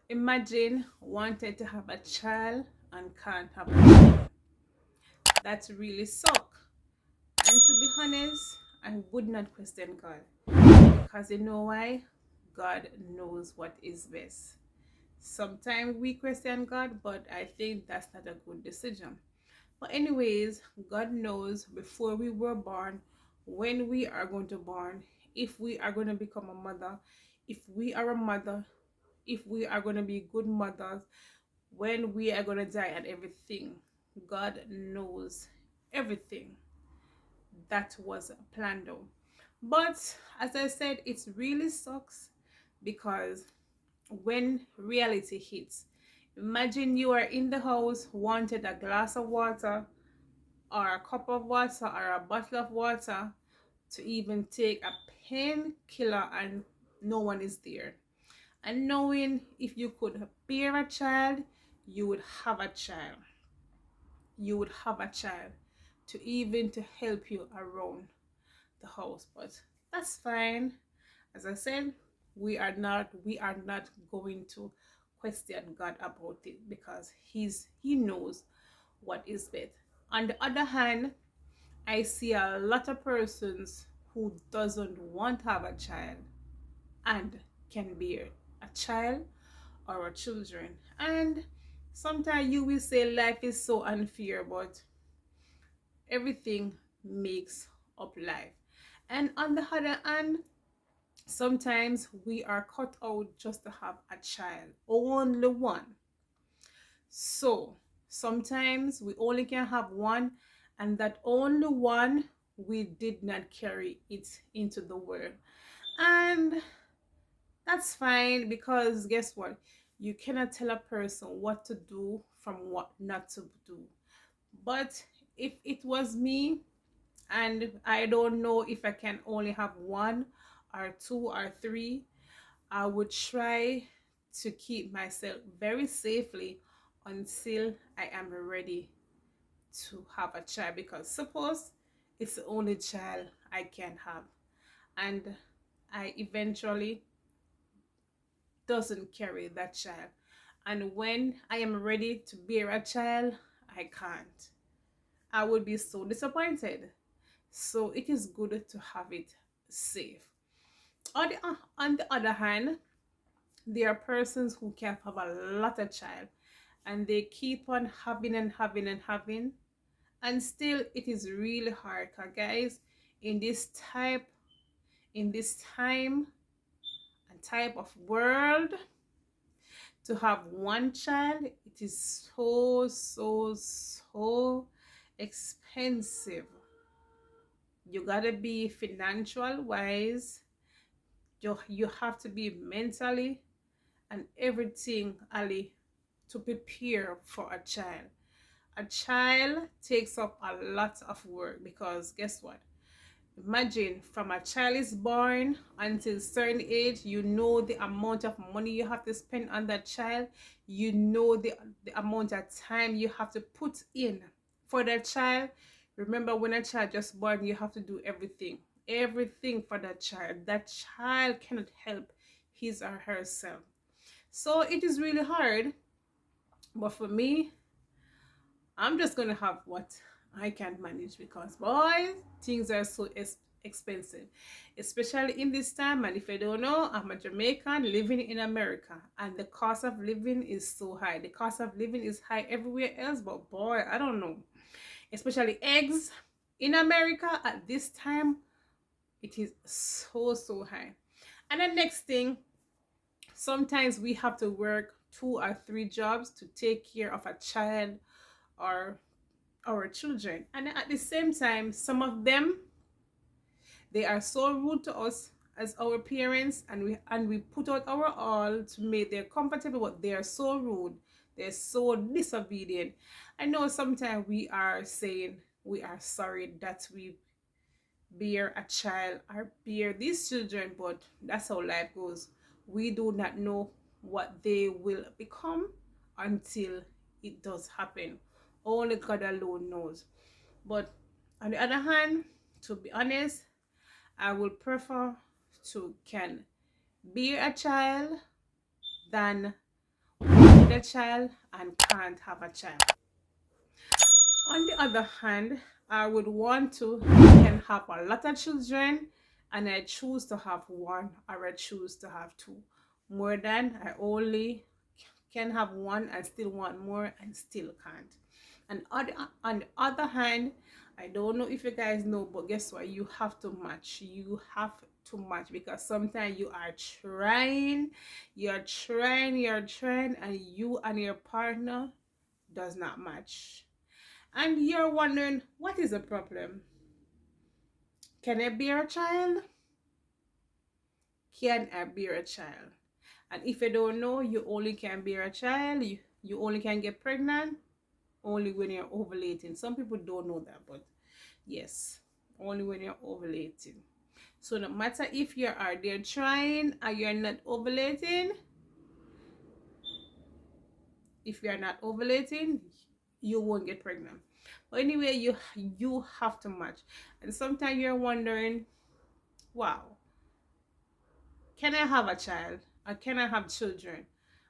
Imagine wanted to have a child and can't have a child. That really suck. And to be honest, I would not question God because you know why? God knows what is best. Sometimes we question God, but I think that's not a good decision. But anyways, God knows before we were born, when we are going to born, if we are going to become a mother, if we are a mother, if we are going to be good mothers, when we are going to die and everything. God knows everything that was planned out. But as I said, it really sucks because when reality hits, imagine you are in the house, wanted a glass of water or a cup of water or a bottle of water to even take a painkiller and no one is there. And knowing if you could bear a child, you would have a child. You would have a child to even to help you around the house. But that's fine. As I said, we are not going to question God about it because he knows what is best. On the other hand, I see a lot of persons who doesn't want to have a child and can bear a child or a children. And sometimes you will say life is so unfair, but everything makes up life. And on the other hand, sometimes we are cut out just to have a child, only one. So sometimes we only can have one, and that only one we did not carry it into the world. And that's fine because guess what? You cannot tell a person what to do from what not to do. But if it was me, and I don't know if I can only have one or two or three, I would try to keep myself very safely until I am ready to have a child because suppose it's the only child I can have and I eventually doesn't carry that child, and when I am ready to bear a child I can't, I would be so disappointed. So it is good to have it safe. On the other hand, there are persons who can have a lot of child and they keep on having and having and having, and still it is really hard. Cause guys, in this type, in this time and type of world, to have one child, it is so expensive. You gotta be financial wise. You have to be mentally and everything, Ali, to prepare for a child. A child takes up a lot of work because guess what? Imagine from a child is born until certain age, you know the amount of money you have to spend on that child. You know the amount of time you have to put in for that child. Remember, when a child just born, you have to do everything. Everything for that child. That child cannot help his or herself. So it is really hard. But for me, I'm just gonna have what I can manage because boy, things are so expensive, especially in this time. And if you don't know, I'm a Jamaican living in America, and the cost of living is so high. The cost of living is high everywhere else, but boy, I don't know. Especially eggs in America at this time, it is so high. And the next thing, sometimes we have to work 2 or 3 jobs to take care of a child or our children, and at the same time some of them, they are so rude to us as our parents, and we put out our all to make them comfortable, but they are so rude, they're so disobedient. I know sometimes we are saying we are sorry that we bear a child or bear these children, but that's how life goes. We do not know what they will become until it does happen. Only God alone knows. But on the other hand, to be honest, I would prefer to can be a child than need a child and can't have a child. On the other hand, I would want to can have a lot of children and I choose to have one or I choose to have two. More than I only can have one and still want more and still can't. And on the other hand, I don't know if you guys know, but guess what? You have to match. You have to match because sometimes you are trying, and you and your partner does not match. And you're wondering, what is the problem? Can I bear a child? Can I bear a child? And if you don't know, you only can bear a child, you only can get pregnant only when you're ovulating. Some people don't know that, but yes, only when you're ovulating. So no matter if you are there trying and you're not ovulating, if you're not ovulating, you won't get pregnant. But anyway, you have to match. And sometimes you're wondering, wow, can I have a child or can I have children?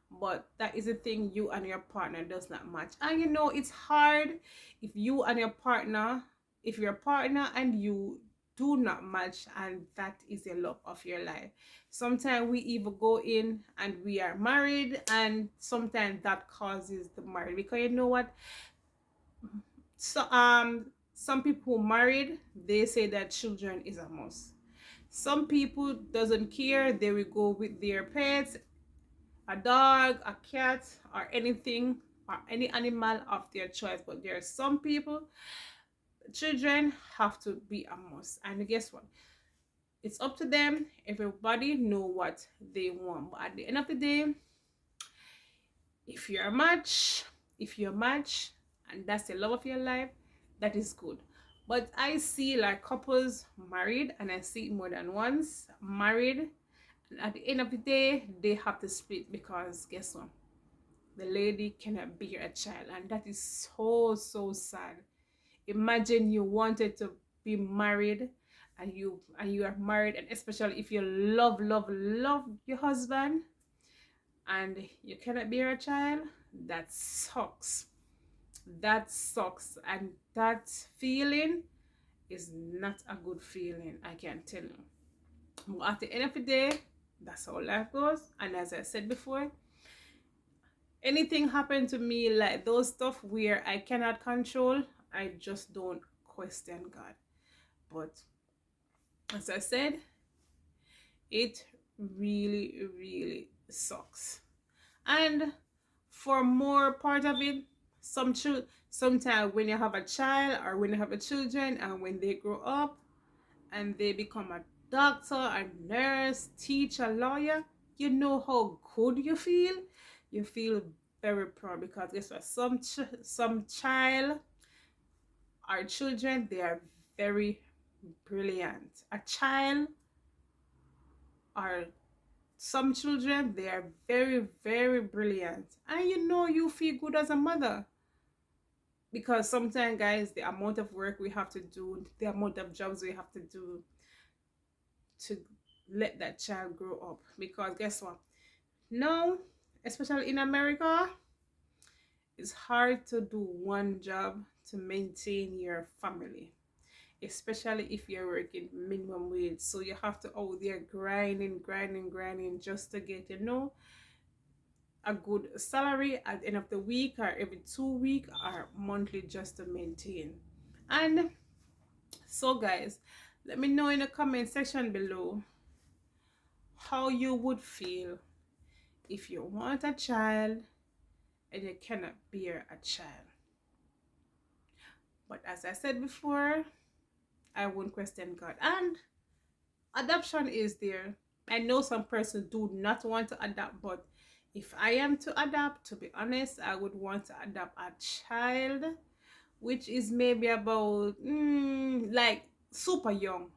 But that is the thing, you and your partner does not match. And you know it's hard if you and your partner, if your partner and you do not match, and that is the love of your life. Sometimes we even go in and we are married, and sometimes that causes the marriage, because you know what, so some people who married, they say that children is a must. Some people doesn't care, they will go with their pets, a dog, a cat, or anything, or any animal of their choice. But there are some people, children have to be a must. And guess what? It's up to them. Everybody know what they want. But at the end of the day, if you're a match, if you're a match, and that's the love of your life, that is good. But I see like couples married, and I see it more than once, married, and at the end of the day, they have to split because guess what? The lady cannot bear a child, and that is so sad. Imagine you wanted to be married, and you are married, and especially if you love your husband and you cannot bear a child. That sucks. That sucks, and that feeling is not a good feeling, I can tell you. But at the end of the day, that's how life goes. And as I said before, anything happen to me, like those stuff where I cannot control, I just don't question God. But as I said, it really sucks. And for more part of it, sometimes when you have a child or when you have a children, and when they grow up and they become a doctor, a nurse, teacher, lawyer, you know how good you feel. You feel very proud, because guess what? Some child or children, they are very brilliant. A child or some children, they are very brilliant, and you know you feel good as a mother, because sometimes, guys, the amount of work we have to do, the amount of jobs we have to do to let that child grow up. Because guess what, now, especially in America, it's hard to do one job to maintain your family, especially if you're working minimum wage. So you have to out there grinding just to get, a good salary at the end of the week, or every 2 week, or monthly, just to maintain. And so guys, let me know in the comment section below how you would feel if you want a child and you cannot bear a child. But as I said before, I won't question God. And adoption is there. I know some persons do not want to adopt, but if I am to adopt, to be honest, I would want to adopt a child which is maybe about like super young.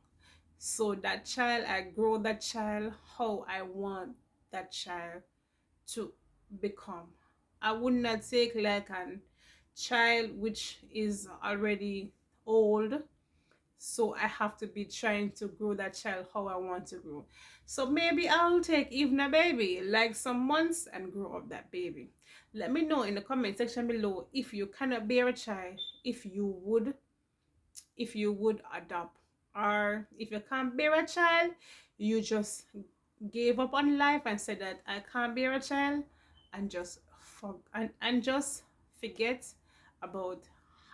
So that child, I grow that child how I want that child to become. I would not take like a child which is already old. so I have to be trying to grow that child how I want to grow. So maybe I'll take even a baby like some months and grow up that baby. Let me know in the comment section below if you cannot bear a child, if you would adopt, or if you can't bear a child, you just gave up on life and said that I can't bear a child, and just forget about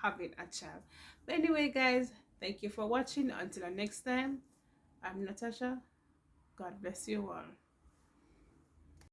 having a child. But anyway, guys, thank you for watching. Until the next time, I'm Natasha. God bless you all.